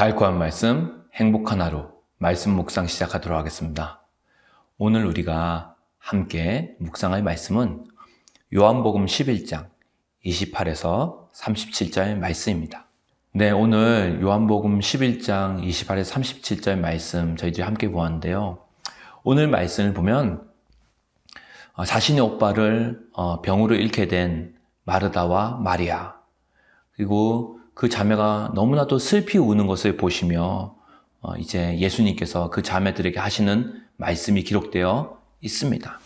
알코한 말씀, 행복한 하루, 말씀 묵상 시작하도록 하겠습니다. 오늘 우리가 함께 묵상할 말씀은 요한복음 11장 28에서 37절 말씀입니다. 네, 오늘 요한복음 11장 28에서 37절 말씀 저희들이 함께 보았는데요. 오늘 말씀을 보면 자신의 오빠를 병으로 잃게 된 마르다와 마리아, 그리고 그 자매가 너무나도 슬피 우는 것을 보시며 이제 예수님께서 그 자매들에게 하시는 말씀이 기록되어 있습니다.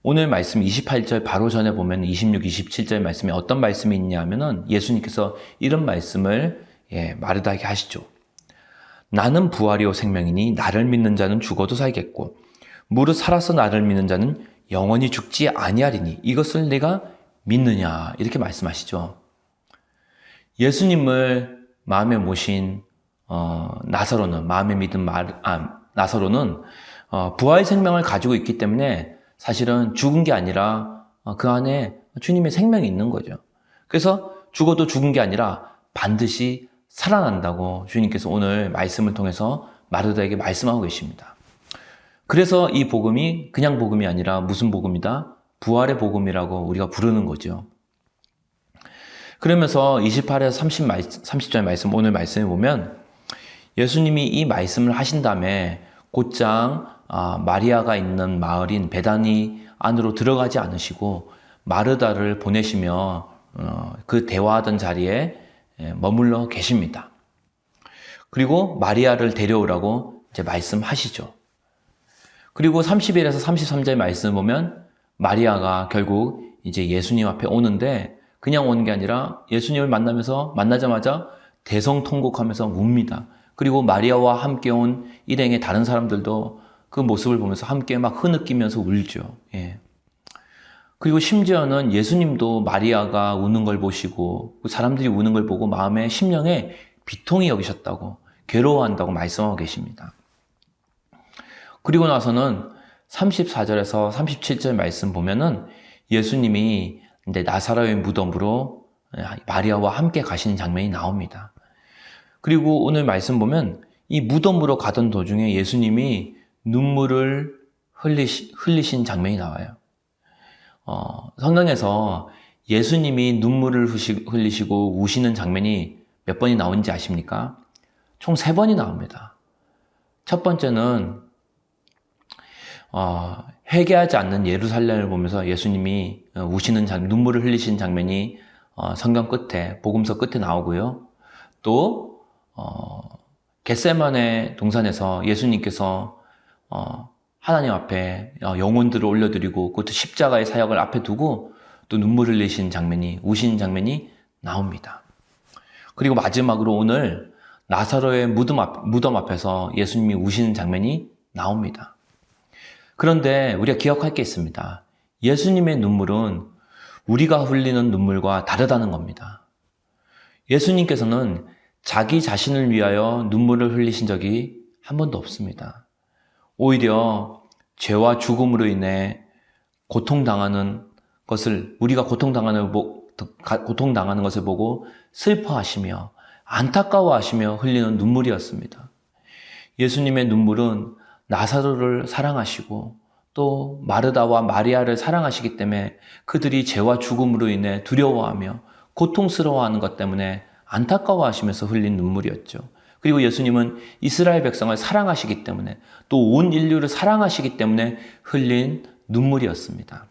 오늘 말씀 28절 바로 전에 보면 26, 27절 말씀에 어떤 말씀이 있냐 하면은 예수님께서 이런 말씀을 마르다에게 하시죠. 나는 부활이요 생명이니 나를 믿는 자는 죽어도 살겠고 무릇 살아서 나를 믿는 자는 영원히 죽지 아니하리니 이것을 내가 믿느냐, 이렇게 말씀하시죠. 예수님을 마음에 모신 나사로는, 마음에 믿은 나사로는 부활 생명을 가지고 있기 때문에 사실은 죽은 게 아니라 그 안에 주님의 생명이 있는 거죠. 그래서 죽어도 죽은 게 아니라 반드시 살아난다고 주님께서 오늘 말씀을 통해서 마르다에게 말씀하고 계십니다. 그래서 이 복음이 그냥 복음이 아니라 무슨 복음이다? 부활의 복음이라고 우리가 부르는 거죠. 그러면서 28에서 30절 말씀, 오늘 말씀에 보면 예수님이 이 말씀을 하신 다음에 곧장 마리아가 있는 마을인 베다니 안으로 들어가지 않으시고 마르다를 보내시며 그 대화하던 자리에 머물러 계십니다. 그리고 마리아를 데려오라고 이제 말씀하시죠. 그리고 31에서 33절 말씀 보면 마리아가 결국 이제 예수님 앞에 오는데 그냥 오는 게 아니라 예수님을 만나자마자 대성통곡하면서 웁니다. 그리고 마리아와 함께 온 일행의 다른 사람들도 그 모습을 보면서 함께 막 흐느끼면서 울죠. 그리고 심지어는 예수님도 마리아가 우는 걸 보시고 사람들이 우는 걸 보고 마음에 심령에 비통이 여기셨다고, 괴로워한다고 말씀하고 계십니다. 그리고 나서는 34절에서 37절 말씀 보면은 예수님이 이제 나사로의 무덤으로 마리아와 함께 가시는 장면이 나옵니다. 그리고 오늘 말씀 보면 이 무덤으로 가던 도중에 예수님이 눈물을 흘리신 장면이 나와요. 성경에서 예수님이 눈물을 흘리시고 우시는 장면이 몇 번이 나오는지 아십니까? 총 3번이 나옵니다. 첫 번째는 회개하지 않는 예루살렘을 보면서 예수님이 우시는 눈물을 흘리신 장면이 성경 끝에, 복음서 끝에 나오고요. 또 겟세마네 동산에서 예수님께서 하나님 앞에 영혼들을 올려드리고 그것도 십자가의 사역을 앞에 두고 또 눈물을 흘리신 장면이, 우신 장면이 나옵니다. 그리고 마지막으로 오늘 나사로의 무덤 앞에서 예수님이 우시는 장면이 나옵니다. 그런데 우리가 기억할 게 있습니다. 예수님의 눈물은 우리가 흘리는 눈물과 다르다는 겁니다. 예수님께서는 자기 자신을 위하여 눈물을 흘리신 적이 한 번도 없습니다. 오히려 죄와 죽음으로 인해 고통당하는 것을, 우리가 고통당하는 것을 보고 슬퍼하시며 안타까워하시며 흘리는 눈물이었습니다. 예수님의 눈물은 나사로를 사랑하시고 또 마르다와 마리아를 사랑하시기 때문에 그들이 죄와 죽음으로 인해 두려워하며 고통스러워하는 것 때문에 안타까워하시면서 흘린 눈물이었죠. 그리고 예수님은 이스라엘 백성을 사랑하시기 때문에 또 온 인류를 사랑하시기 때문에 흘린 눈물이었습니다.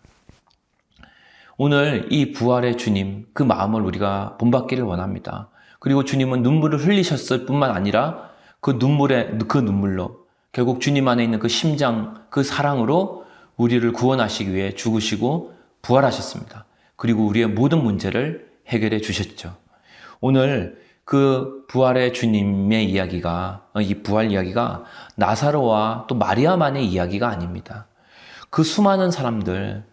오늘 이 부활의 주님, 그 마음을 우리가 본받기를 원합니다. 그리고 주님은 눈물을 흘리셨을 뿐만 아니라 그 눈물로 결국 주님 안에 있는 그 심장, 그 사랑으로 우리를 구원하시기 위해 죽으시고 부활하셨습니다. 그리고 우리의 모든 문제를 해결해 주셨죠. 오늘 그 부활의 주님의 이야기가, 이 부활 이야기가 나사로와 또 마리아만의 이야기가 아닙니다. 그 수많은 사람들,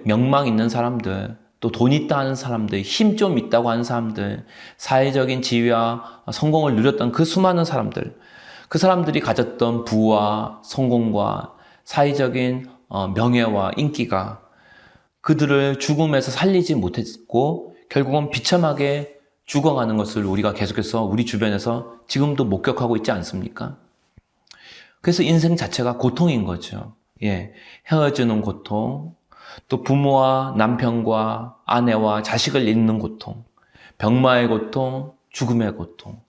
명망 있는 사람들, 또 돈 있다 하는 사람들, 힘 좀 있다고 하는 사람들, 사회적인 지위와 성공을 누렸던 그 수많은 사람들, 그 사람들이 가졌던 부와 성공과 사회적인 명예와 인기가 그들을 죽음에서 살리지 못했고 결국은 비참하게 죽어가는 것을 우리가 계속해서 우리 주변에서 지금도 목격하고 있지 않습니까? 그래서 인생 자체가 고통인 거죠. 예, 헤어지는 고통, 또 부모와 남편과 아내와 자식을 잃는 고통, 병마의 고통, 죽음의 고통.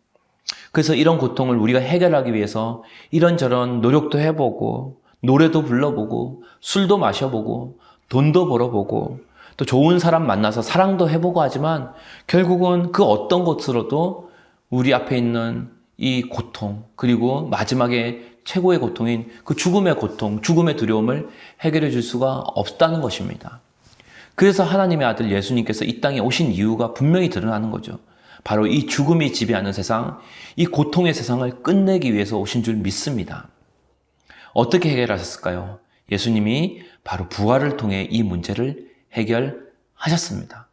그래서 이런 고통을 우리가 해결하기 위해서 이런저런 노력도 해보고, 노래도 불러보고, 술도 마셔보고, 돈도 벌어보고, 또 좋은 사람 만나서 사랑도 해보고 하지만 결국은 그 어떤 것으로도 우리 앞에 있는 이 고통, 그리고 마지막에 최고의 고통인 그 죽음의 고통, 죽음의 두려움을 해결해 줄 수가 없다는 것입니다. 그래서 하나님의 아들 예수님께서 이 땅에 오신 이유가 분명히 드러나는 거죠. 바로 이 죽음이 지배하는 세상, 이 고통의 세상을 끝내기 위해서 오신 줄 믿습니다. 어떻게 해결하셨을까요? 예수님이 바로 부활을 통해 이 문제를 해결하셨습니다.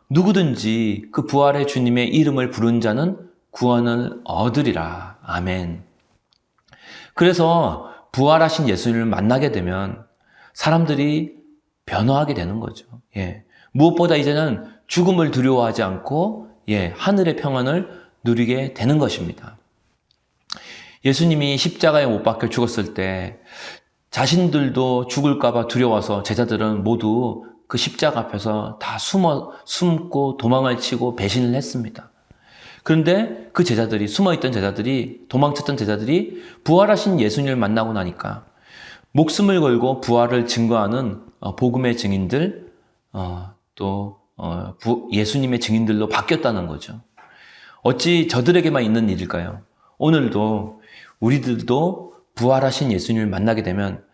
누구든지 그 부활의 주님의 이름을 부른 자는 구원을 얻으리라. 아멘. 그래서 부활하신 예수님을 만나게 되면 사람들이 변화하게 되는 거죠. 예. 무엇보다 이제는 죽음을 두려워하지 않고 하늘의 평안을 누리게 되는 것입니다. 예수님이 십자가에 못 박혀 죽었을 때 자신들도 죽을까봐 두려워서 제자들은 모두 그 십자가 앞에서 다 숨고 도망을 치고 배신을 했습니다. 그런데 그 제자들이, 숨어있던 제자들이, 도망쳤던 제자들이 부활하신 예수님을 만나고 나니까 목숨을 걸고 부활을 증거하는 복음의 증인들, 예수님의 증인들로 바뀌었다는 거죠. 어찌 저들에게만 있는 일일까요? 오늘도 우리들도 부활하신 예수님을 만나게 되면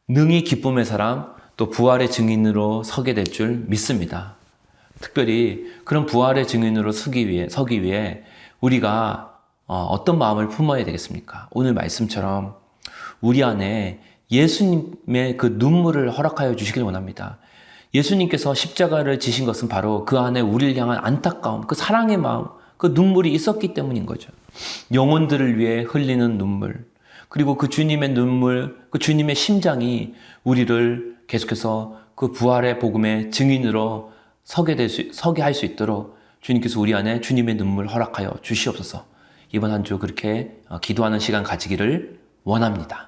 능히 기쁨의 사람, 또 부활의 증인으로 서게 될 줄 믿습니다. 특별히 그런 부활의 증인으로 서기 위해 우리가 어떤 마음을 품어야 되겠습니까? 오늘 말씀처럼 우리 안에 예수님의 그 눈물을 허락하여 주시길 원합니다. 예수님께서 십자가를 지신 것은 바로 그 안에 우리를 향한 안타까움, 그 사랑의 마음, 그 눈물이 있었기 때문인 거죠. 영혼들을 위해 흘리는 눈물, 그리고 그 주님의 눈물, 그 주님의 심장이 우리를 계속해서 그 부활의 복음의 증인으로 서게 할 수 있도록 주님께서 우리 안에 주님의 눈물 허락하여 주시옵소서. 이번 한 주 그렇게 기도하는 시간 가지기를 원합니다.